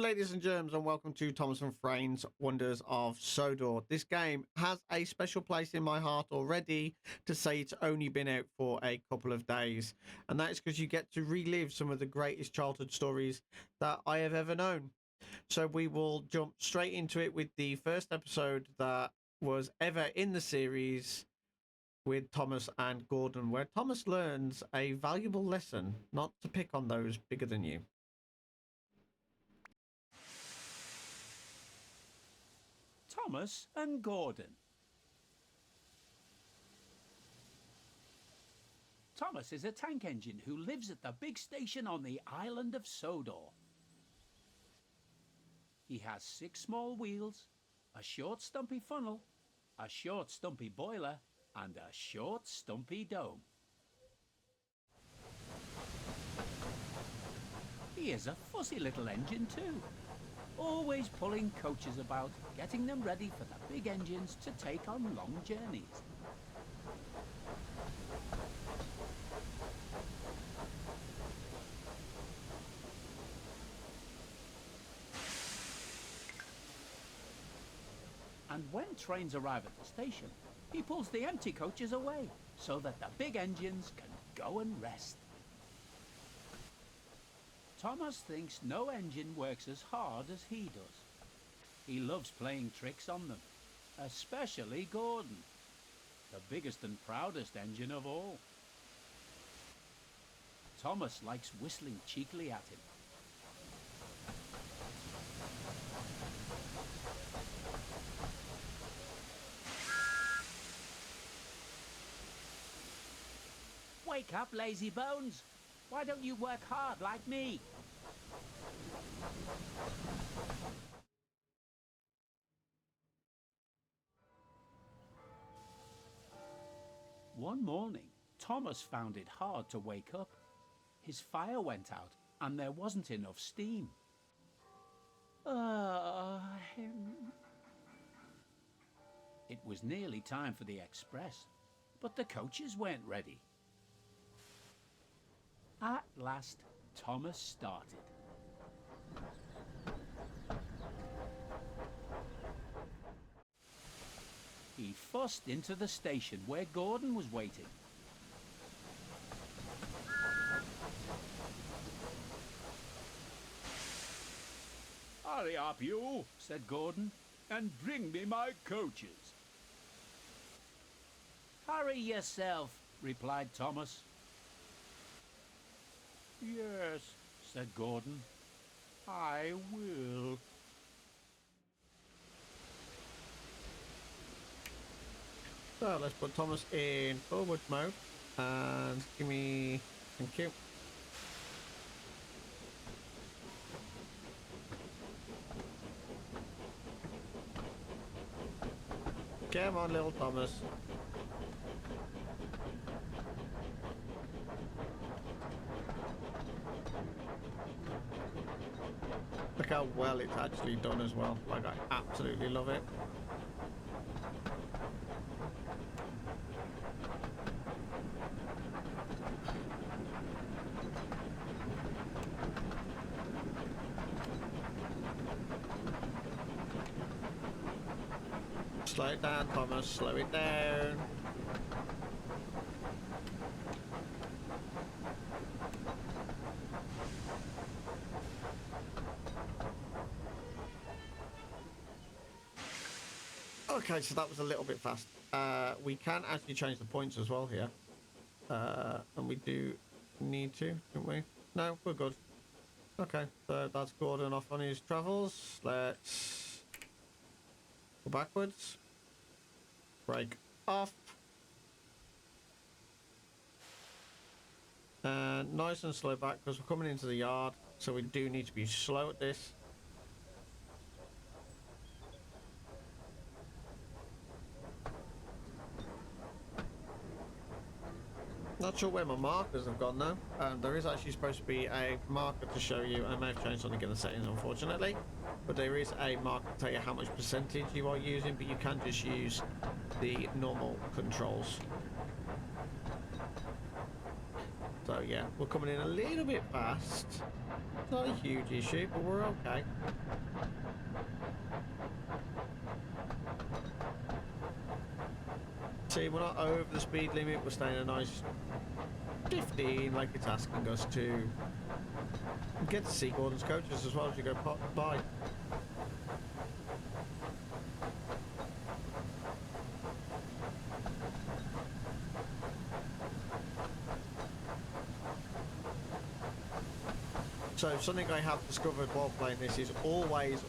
ladies and germs, and welcome to Thomas and Frane's Wonders of Sodor. This game has a special place in my heart already, to say it's only been out for a couple of days. And that is because you get to relive some of the greatest childhood stories that I have ever known. So we will jump straight into it with the first episode that was ever in the series with Thomas and Gordon, where Thomas learns a valuable lesson not to pick on those bigger than you. Thomas and Gordon. Thomas is a tank engine who lives at the big station on the island of Sodor. He has 6 small wheels, a short stumpy funnel, a short stumpy boiler, and a short stumpy dome. He is a fussy little engine too, always pulling coaches about, getting them ready for the big engines to take on long journeys. And when trains arrive at the station, he pulls the empty coaches away so that the big engines can go and rest. Thomas thinks no engine works as hard as he does. He loves playing tricks on them, especially Gordon, the biggest and proudest engine of all. Thomas likes whistling cheekily at him. Wake up, lazy bones! Why don't you work hard like me? One morning, Thomas found it hard to wake up. His fire went out and there wasn't enough steam. It was nearly time for the express, but the coaches weren't ready. At last, Thomas started. He fussed into the station where Gordon was waiting. "Hurry up, you," said Gordon, "and bring me my coaches." "Hurry yourself," replied Thomas. "Yes," said Gordon, "I will." So let's put Thomas in forward mode and give me, thank you. Come on, little Thomas. Look how well it's actually done as well. Like, I absolutely love it. Slow it down, Thomas. Slow it down. Okay, so that was a little bit fast. We can actually change the points as well here. And we do need to, don't we? No, we're good. Okay, so that's Gordon off on his travels. Let's go backwards. Brake off. And nice and slow back because we're coming into the yard. So we do need to be slow at this. Not sure where my markers have gone though. There is actually supposed to be a marker to show you. I may have changed something in the settings, unfortunately, but there is a marker to tell you how much percentage you are using, but you can just use the normal controls. So yeah, we're coming in a little bit fast. It's not a huge issue, but we're okay. See, we're not over the speed limit. We're staying a nice 15, like it's asking us to. Get to see Gordon's coaches as well as you go by. So something I have discovered while playing this is always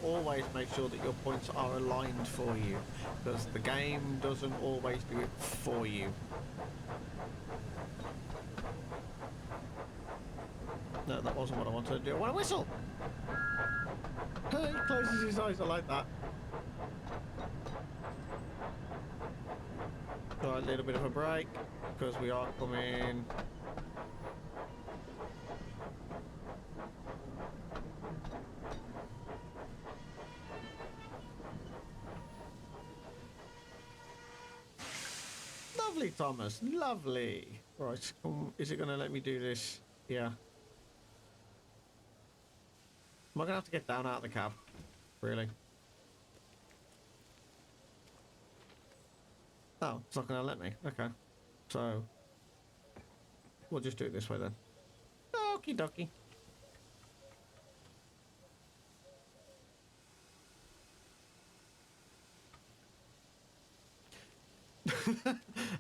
make sure that your points are aligned for you, because the game doesn't always do it for you. No, that wasn't what I wanted to do. I want to whistle! He closes his eyes, I like that. Alright, a little bit of a break, because we are coming... Lovely, Thomas, lovely. Right, is it going to let me do this? Yeah. Am I going to have to get down out of the cab? Really? Oh, it's not going to let me. Okay. So, we'll just do it this way then. Okie dokie.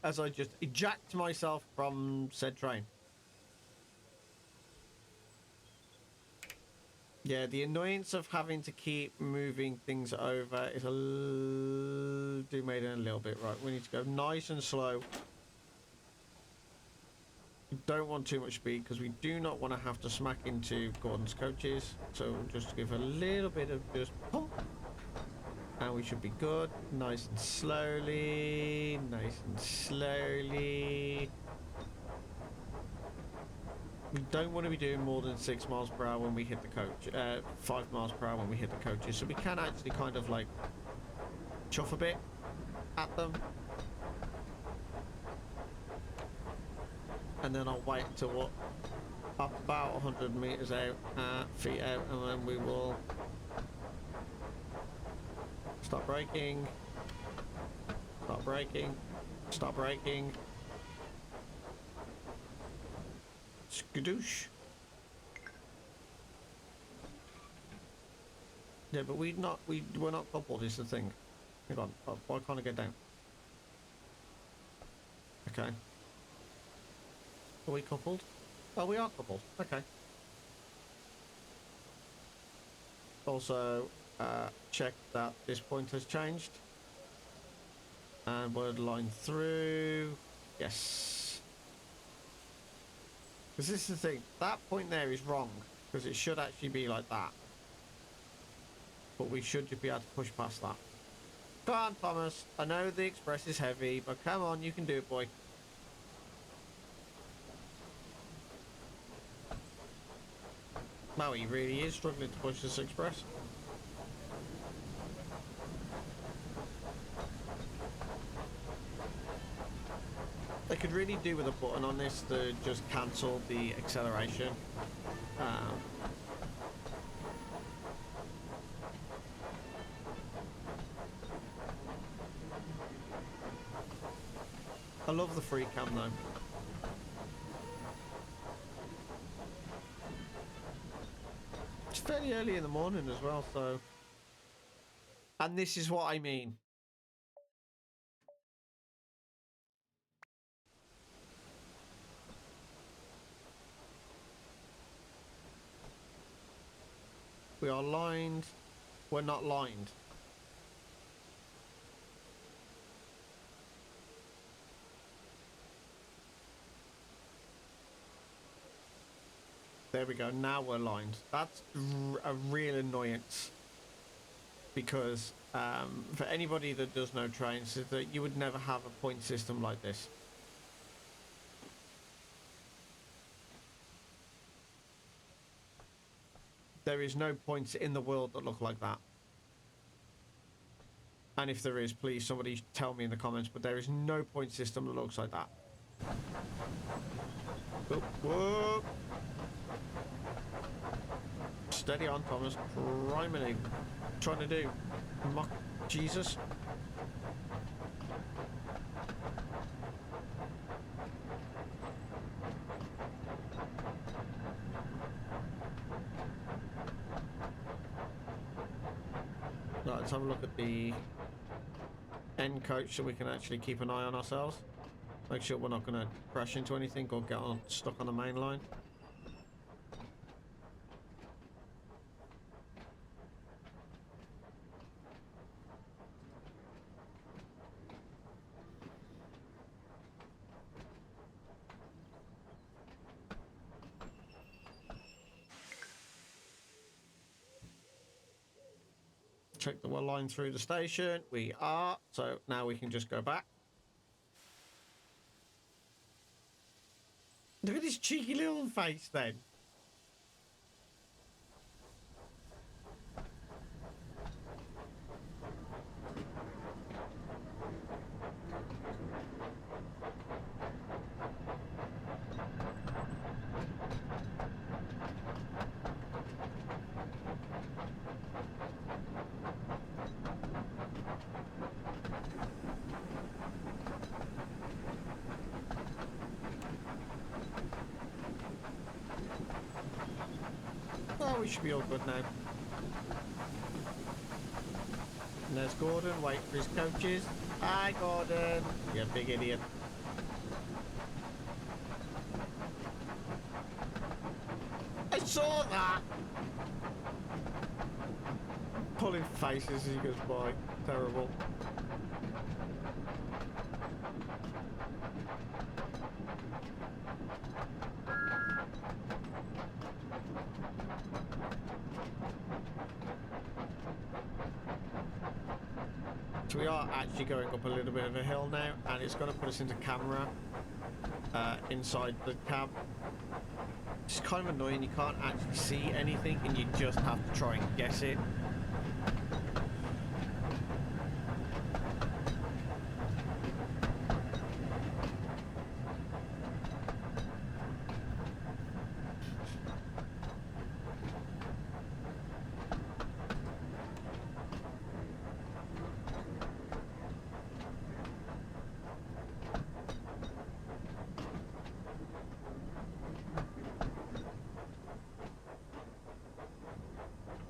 As I just eject myself from said train. Yeah, the annoyance of having to keep moving things over is do made it a little bit. Right, we need to go nice and slow. We don't want too much speed because we do not want to have to smack into Gordon's coaches. So we'll just give a little bit of just pump. And we should be good. Nice and slowly. Nice and slowly. We don't want to be doing more than 6 miles per hour when we hit the coach. 5 miles per hour when we hit the coaches. So we can actually kind of like chuff a bit at them. And then I'll wait until we're about 100 meters out, feet out, and then we will stop braking, stop braking, stop braking. Skadoosh. Yeah, but we're not coupled is the thing. Hang on, why can't I get down? Okay. Are we coupled? Oh, we are coupled. Okay. Also, check that this point has changed. And word line through. Yes. Because this is the thing. That point there is wrong. Because it should actually be like that. But we should just be able to push past that. Come on, Thomas. I know the express is heavy, but come on, you can do it, boy. Wow, he really is struggling to push this express. They could really do with a button on this to just cancel the acceleration. I love the free cam though. It's fairly early in the morning as well, so... And this is what I mean. We are lined. We're not lined. There we go. Now we're lined. That's a real annoyance. Because for anybody that does know trains, is that you would never have a point system like this. There is no points in the world that look like that. And if there is, please somebody tell me in the comments, but there is no point system that looks like that. Whoop, whoop. Steady on, Thomas. Criminy. Trying to do. Mock Jesus. Right, let's have a look at the end coach so we can actually keep an eye on ourselves. Make sure we're not going to crash into anything or get on, stuck on the main line. Check that we're line through the station. We are. So now we can just go back. Look at his cheeky little face then. Oh, we should be all good now. And there's Gordon, wait for his coaches. Hi, Gordon. You big idiot. I saw that! Pulling faces as he goes by. Terrible. So we are actually going up a little bit of a hill now, and it's going to put us into camera inside the cab. It's kind of annoying, you can't actually see anything and you just have to try and guess it.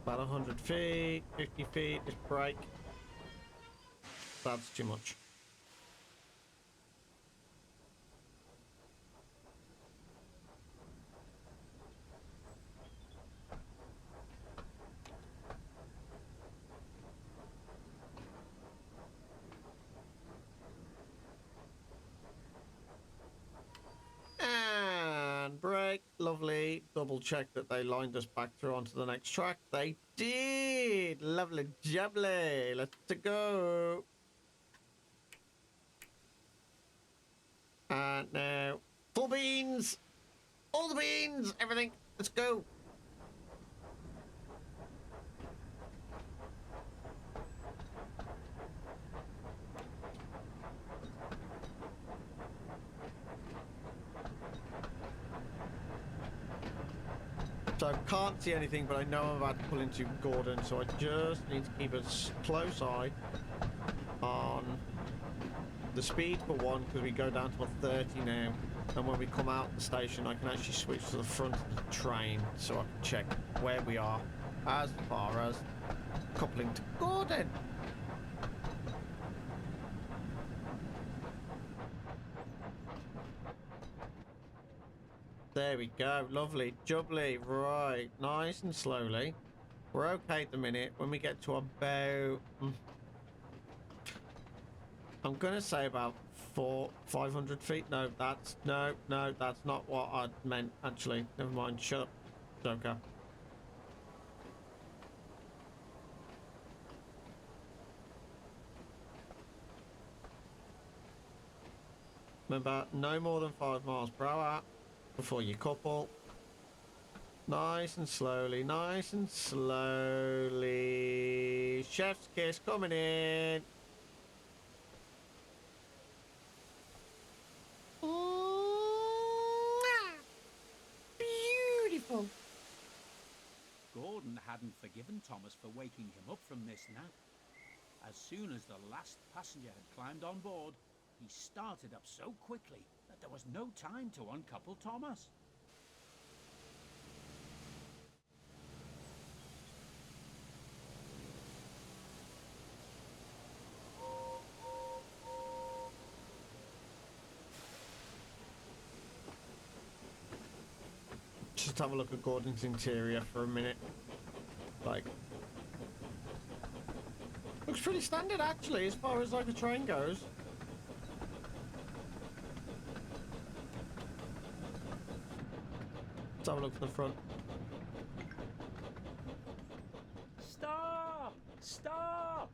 About 100 feet, 50 feet, just brake. That's too much. And brake, lovely. Double check that they lined us back through onto the next track. They did. Lovely jubbly. Let's go. And now full beans, all the beans, everything. Let's go. So I can't see anything, but I know I'm about to pull into Gordon, so I just need to keep a close eye on the speed for one, because we go down to 30 now. And when we come out the station, I can actually switch to the front of the train, so I can check where we are as far as coupling to Gordon. There we go. Lovely. Jubbly. Right. Nice and slowly. We're okay at the minute. When we get to about... I'm going to say about 500 feet. No, that's... No, that's not what I meant, actually. Never mind. Shut up, Joker. Remember, no more than 5 miles per hour before you couple. Nice and slowly, nice and slowly. Chef's kiss coming in. hell? Gordon hadn't forgiven Thomas for waking him up from this nap. As soon as the last passenger had climbed on board, he started up so quickly that there was no time to uncouple Thomas. Just have a look at Gordon's interior for a minute. Like, looks pretty standard actually, as far as like a train goes. Let's have a look at the front. Stop! Stop!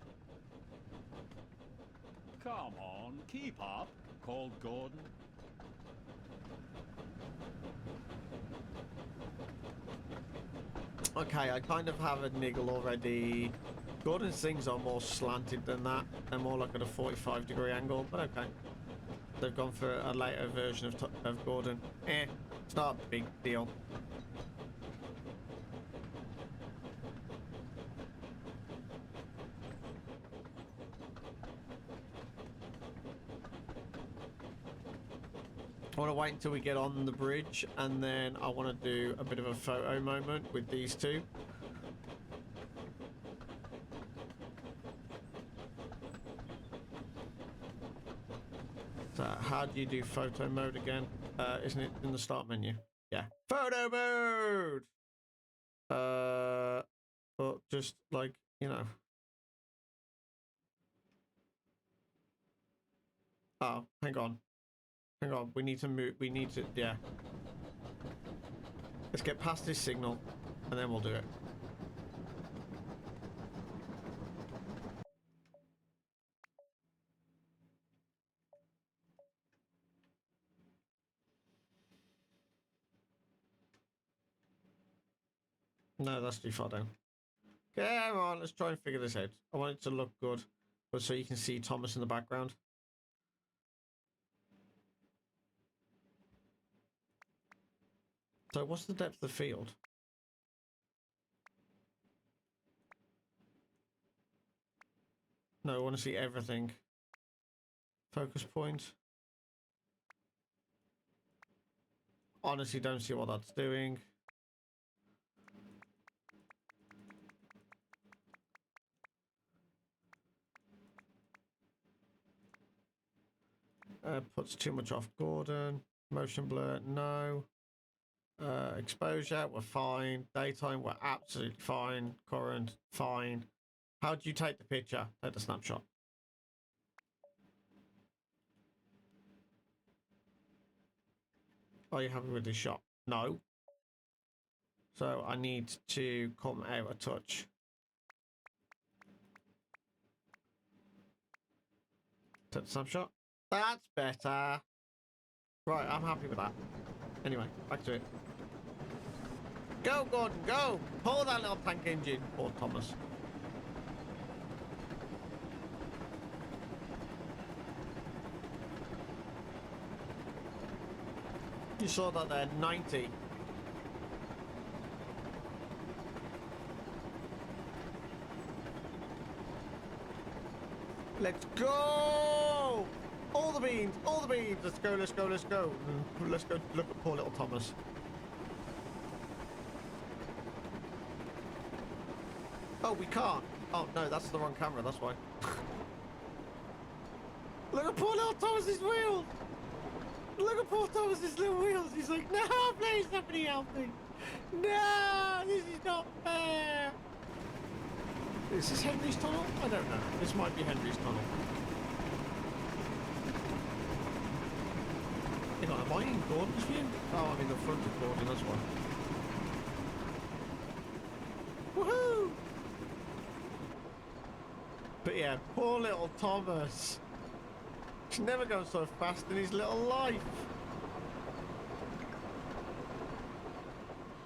Come on, keep up, called Gordon. Okay, I kind of have a niggle already. Gordon's things are more slanted than that. They're more like at a 45-degree angle, but okay. They've gone for a later version of Gordon. It's not a big deal. I want to wait until we get on the bridge, and then I want to do a bit of a photo moment with these two. So how do you do photo mode again? Isn't it in the start menu? Yeah. Photo mode! But just like, you know. Oh, hang on. Hang on, we need to move, yeah. Let's get past this signal, and then we'll do it. No, that's too far down. Come on, let's try and figure this out. I want it to look good, but so you can see Thomas in the background. So what's the depth of field? No, I want to see everything. Focus point. Honestly, don't see what that's doing. Puts too much off Gordon. Motion blur, no. Exposure, we're fine. Daytime, we're absolutely fine. Current, fine. How do you take the picture? Take the snapshot. Are you happy with this shot? No. So I need to come out a touch. Take the snapshot. That's better. Right, I'm happy with that. Anyway, back to it. Go, Gordon, go! Pull that little tank engine. Poor Thomas. You saw that there, 90. Let's go! All the beans, all the beans. Let's go, let's go, let's go. Let's go look at poor little Thomas. Oh, we can't. Oh, no, that's the wrong camera, that's why. Look at poor little Thomas's wheels! Look at poor Thomas's little wheels. He's like, no, please, somebody help me. No, this is not fair. Is this Henry's tunnel? I don't know. This might be Henry's tunnel. Hang on, am I in Gordon's view? Oh, I'm in the front of Gordon, that's why. Woohoo! But yeah, poor little Thomas. He's never gone so fast in his little life.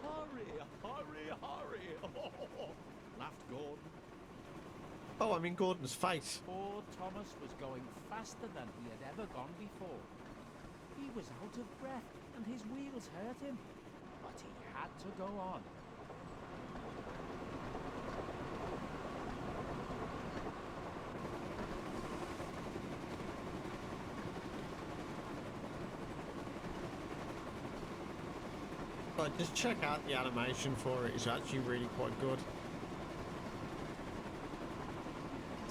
Hurry, hurry, hurry! Laughed Gordon. Oh, I'm in Gordon's face. Poor Thomas was going faster than he had ever gone before. He was out of breath and his wheels hurt him, but he had to go on. But just check out the animation for it. It's actually really quite good.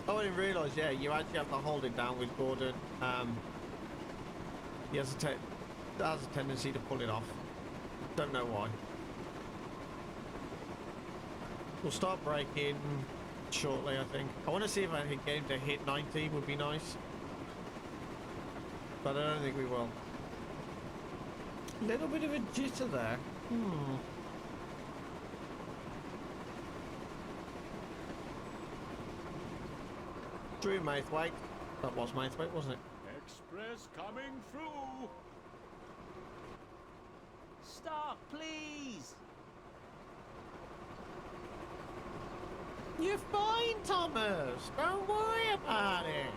Oh, I didn't realise, yeah, you actually have to hold it down with Gordon. He has a tendency to pull it off. Don't know why. We'll start braking shortly, I think. I want to see if I can get him to hit 90, would be nice. But I don't think we will. Little bit of a jitter there. Drew Maithwaite. That was Maithwaite, wasn't it? Express coming through. Stop, please. You're fine, Thomas. Don't worry about it.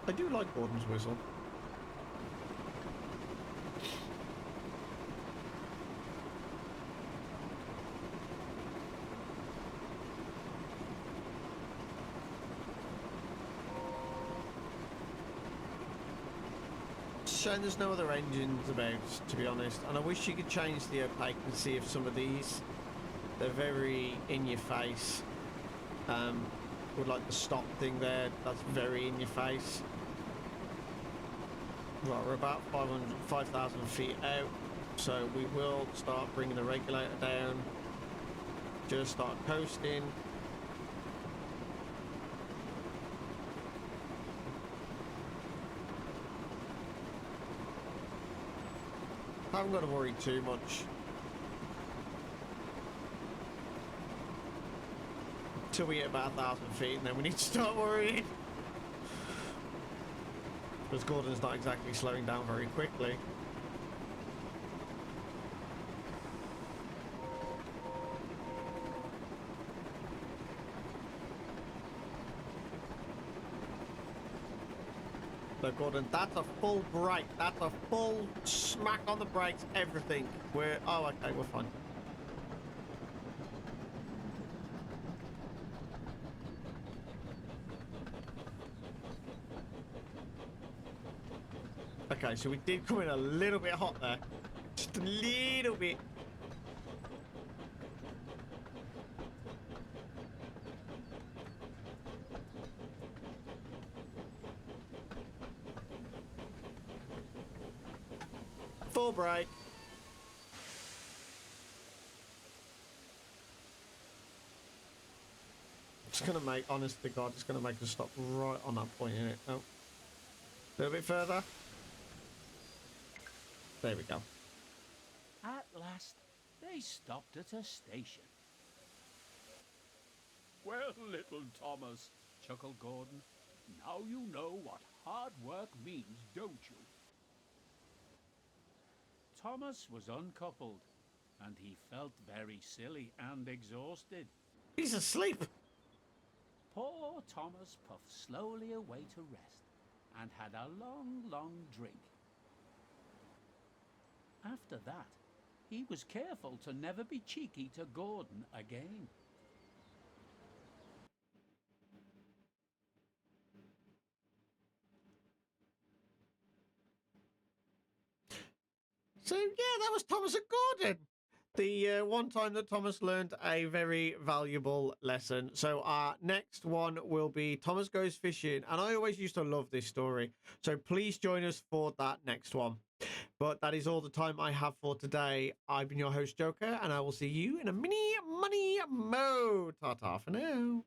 I do like Gordon's whistle. Shame there's no other engines about, to be honest, and I wish you could change the opaquency of some of these. They're very in your face. With like the stop thing there, that's very in your face. Right, we're about 5,000 feet out, so we will start bringing the regulator down. Just start coasting. Haven't got to worry too much. Till we hit about 1,000 feet, and then we need to start worrying. Because Gordon's not exactly slowing down very quickly. So Gordon, that's a full brake. That's a full smack on the brakes, everything. We're, oh, okay, we're fine. Okay, so we did come in a little bit hot there. Just a little bit. Full brake. It's gonna make, honest to God, it's gonna make us stop right on that point in it. Oh, a little bit further. There we go. At last, they stopped at a station. Well, little Thomas, chuckled Gordon, now you know what hard work means, don't you? Thomas was uncoupled, and he felt very silly and exhausted. He's asleep. Poor Thomas puffed slowly away to rest, and had a long, long drink. After that, he was careful to never be cheeky to Gordon again. So, yeah, that was Thomas and Gordon. The one time that Thomas learned a very valuable lesson. So our next one will be Thomas Goes Fishing. And I always used to love this story. So please join us for that next one. But that is all the time I have for today. I've been your host, Joker, and I will see you in a mini money mode. Ta-ta for now.